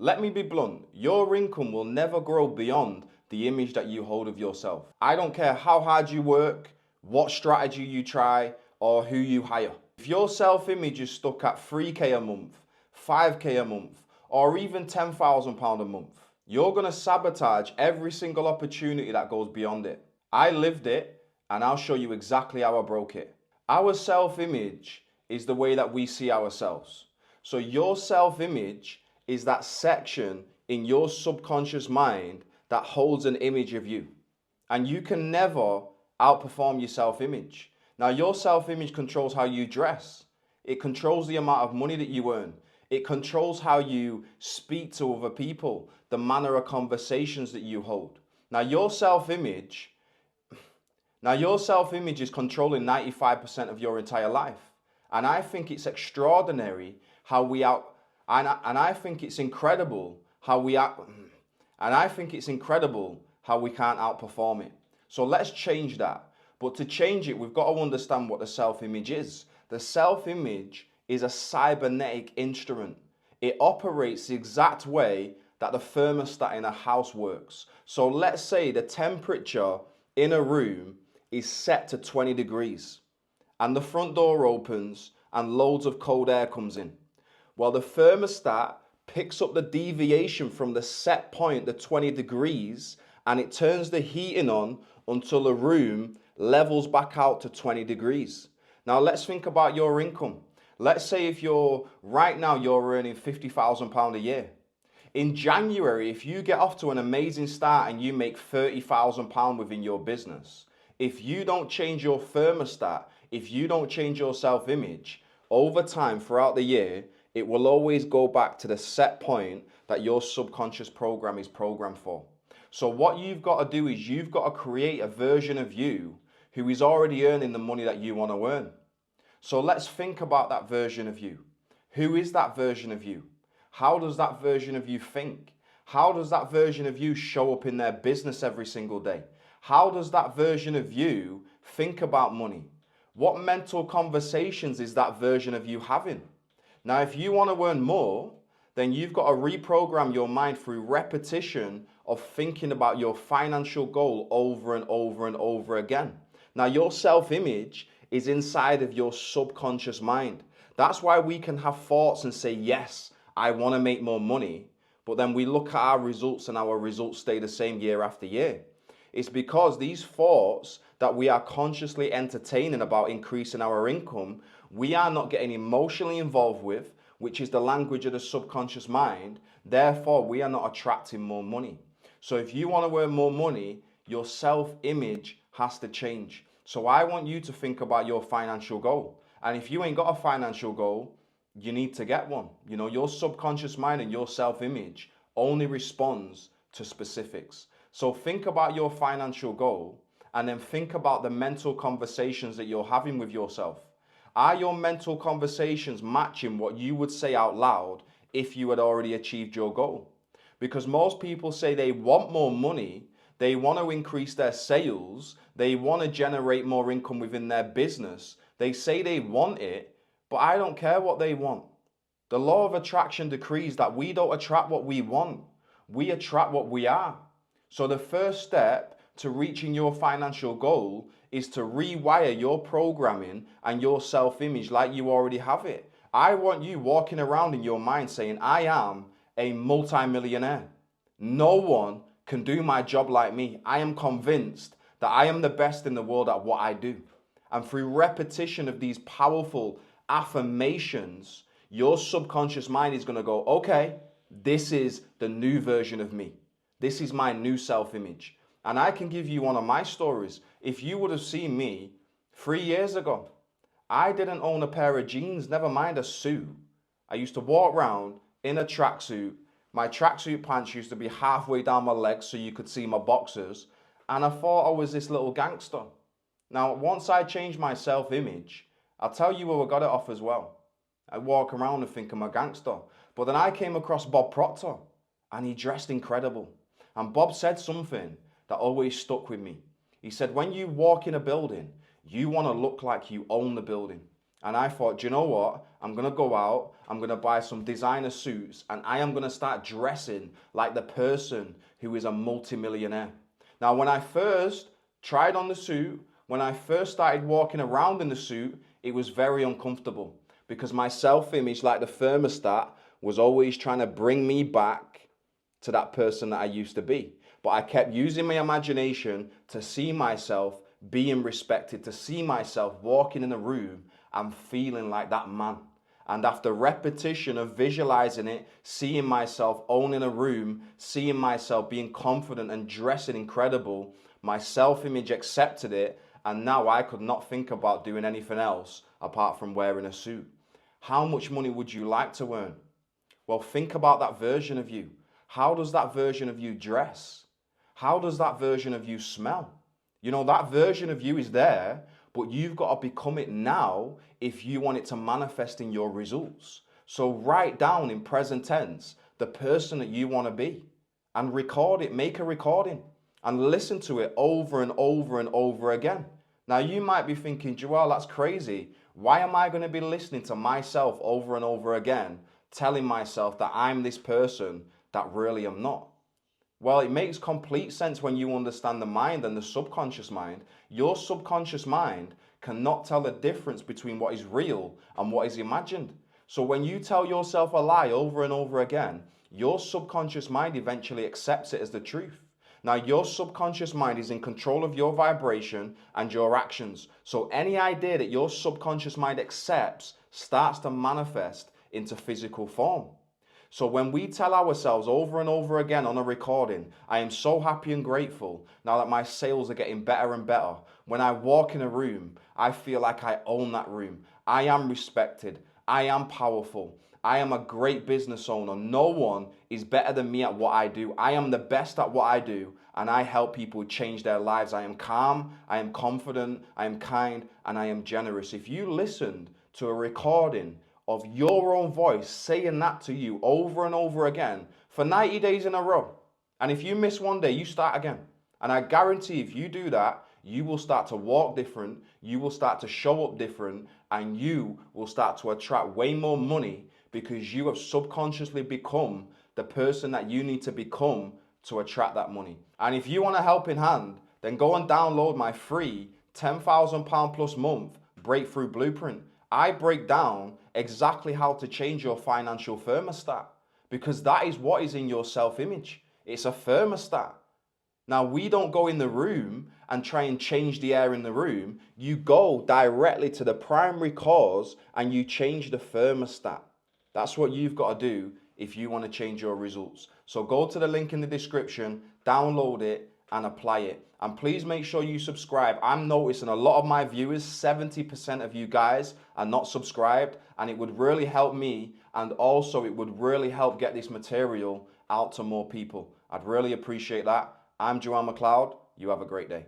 Let me be blunt, your income will never grow beyond the image that you hold of yourself. I don't care how hard you work, what strategy you try, or who you hire. If your self-image is stuck at 3K a month, 5K a month, or even £10,000 a month, you're gonna sabotage every single opportunity that goes beyond it. I lived it, and I'll show you exactly how I broke it. Our self-image is the way that we see ourselves. So your self-image is that section in your subconscious mind that holds an image of you. And you can never outperform your self-image. Now, your self-image controls how you dress. It controls the amount of money that you earn. It controls how you speak to other people, the manner of conversations that you hold. Now, your self-image is controlling 95% of your entire life. And I think it's extraordinary how we I think it's incredible how we can't outperform it. So let's change that. But to change it, we've got to understand what the self-image is. The self-image is a cybernetic instrument. It operates the exact way that the thermostat in a house works. So let's say the temperature in a room is set to 20 degrees and the front door opens and loads of cold air comes in. Well, the thermostat picks up the deviation from the set point, the 20 degrees, and it turns the heating on until the room levels back out to 20 degrees. Now let's think about your income. Let's say if right now you're earning £50,000 a year. In January, if you get off to an amazing start and you make £30,000 within your business, if you don't change your thermostat, if you don't change your self-image, over time throughout the year, it will always go back to the set point that your subconscious program is programmed for. So what you've got to do is you've got to create a version of you who is already earning the money that you want to earn. So let's think about that version of you. Who is that version of you? How does that version of you think? How does that version of you show up in their business every single day? How does that version of you think about money? What mental conversations is that version of you having? Now, if you want to earn more, then you've got to reprogram your mind through repetition of thinking about your financial goal over and over and over again. Now, your self-image is inside of your subconscious mind. That's why we can have thoughts and say, yes, I want to make more money. But then we look at our results and our results stay the same year after year. It's because these thoughts that we are consciously entertaining about increasing our income, we are not getting emotionally involved with, which is the language of the subconscious mind. Therefore, we are not attracting more money. So if you want to earn more money, your self-image has to change. So I want you to think about your financial goal. And if you ain't got a financial goal, you need to get one. You know, your subconscious mind and your self-image only responds to specifics. So think about your financial goal and then think about the mental conversations that you're having with yourself. Are your mental conversations matching what you would say out loud if you had already achieved your goal? Because most people say they want more money, they want to increase their sales, they want to generate more income within their business. They say they want it, but I don't care what they want. The law of attraction decrees that we don't attract what we want, we attract what we are. So the first step to reaching your financial goal is to rewire your programming and your self-image like you already have it. I want you walking around in your mind saying, I am a multi-millionaire. No one can do my job like me. I am convinced that I am the best in the world at what I do. And through repetition of these powerful affirmations, your subconscious mind is going to go, okay, this is the new version of me. This is my new self-image. And I can give you one of my stories. If you would have seen me 3 years ago, I didn't own a pair of jeans, never mind a suit. I used to walk around in a tracksuit. My tracksuit pants used to be halfway down my legs so you could see my boxers. And I thought I was this little gangster. Now, once I changed my self-image, I'll tell you where I got it off as well. I walk around and think I'm a gangster. But then I came across Bob Proctor and he dressed incredible. And Bob said something that always stuck with me. He said, when you walk in a building, you want to look like you own the building. And I thought, do you know what? I'm going to go out, I'm going to buy some designer suits, and I am going to start dressing like the person who is a multimillionaire. Now, when I first tried on the suit, when I first started walking around in the suit, it was very uncomfortable because my self-image, like the thermostat, was always trying to bring me back to that person that I used to be. But I kept using my imagination to see myself being respected, to see myself walking in a room and feeling like that man. And after repetition of visualizing it, seeing myself owning a room, seeing myself being confident and dressing incredible, my self-image accepted it, and now I could not think about doing anything else apart from wearing a suit. How much money would you like to earn? Well, think about that version of you. How does that version of you dress? How does that version of you smell? You know, that version of you is there, but you've got to become it now if you want it to manifest in your results. So write down in present tense the person that you want to be and record it. Make a recording and listen to it over and over and over again. Now, you might be thinking, Joel, that's crazy. Why am I going to be listening to myself over and over again, telling myself that I'm this person that really am not? Well, it makes complete sense when you understand the mind and the subconscious mind. Your subconscious mind cannot tell the difference between what is real and what is imagined. So when you tell yourself a lie over and over again, your subconscious mind eventually accepts it as the truth. Now, your subconscious mind is in control of your vibration and your actions. So any idea that your subconscious mind accepts starts to manifest into physical form. So when we tell ourselves over and over again on a recording, I am so happy and grateful now that my sales are getting better and better. When I walk in a room, I feel like I own that room. I am respected. I am powerful. I am a great business owner. No one is better than me at what I do. I am the best at what I do, and I help people change their lives. I am calm, I am confident, I am kind, and I am generous. If you listened to a recording of your own voice saying that to you over and over again for 90 days in a row, and if you miss one day, you start again. And I guarantee if you do that, you will start to walk different, you will start to show up different, and you will start to attract way more money because you have subconsciously become the person that you need to become to attract that money. And if you want a helping hand, then go and download my free £10,000 plus month breakthrough blueprint. I break down exactly how to change your financial thermostat because that is what is in your self-image. It's a thermostat. Now, we don't go in the room and try and change the air in the room. You go directly to the primary cause and you change the thermostat. That's what you've got to do if you want to change your results. So go to the link in the description, download it and apply it. And please make sure you subscribe. I'm noticing a lot of my viewers, 70% of you guys are not subscribed, and it would really help me, and also it would really help get this material out to more people. I'd really appreciate that. I'm Joel McLeod. You have a great day.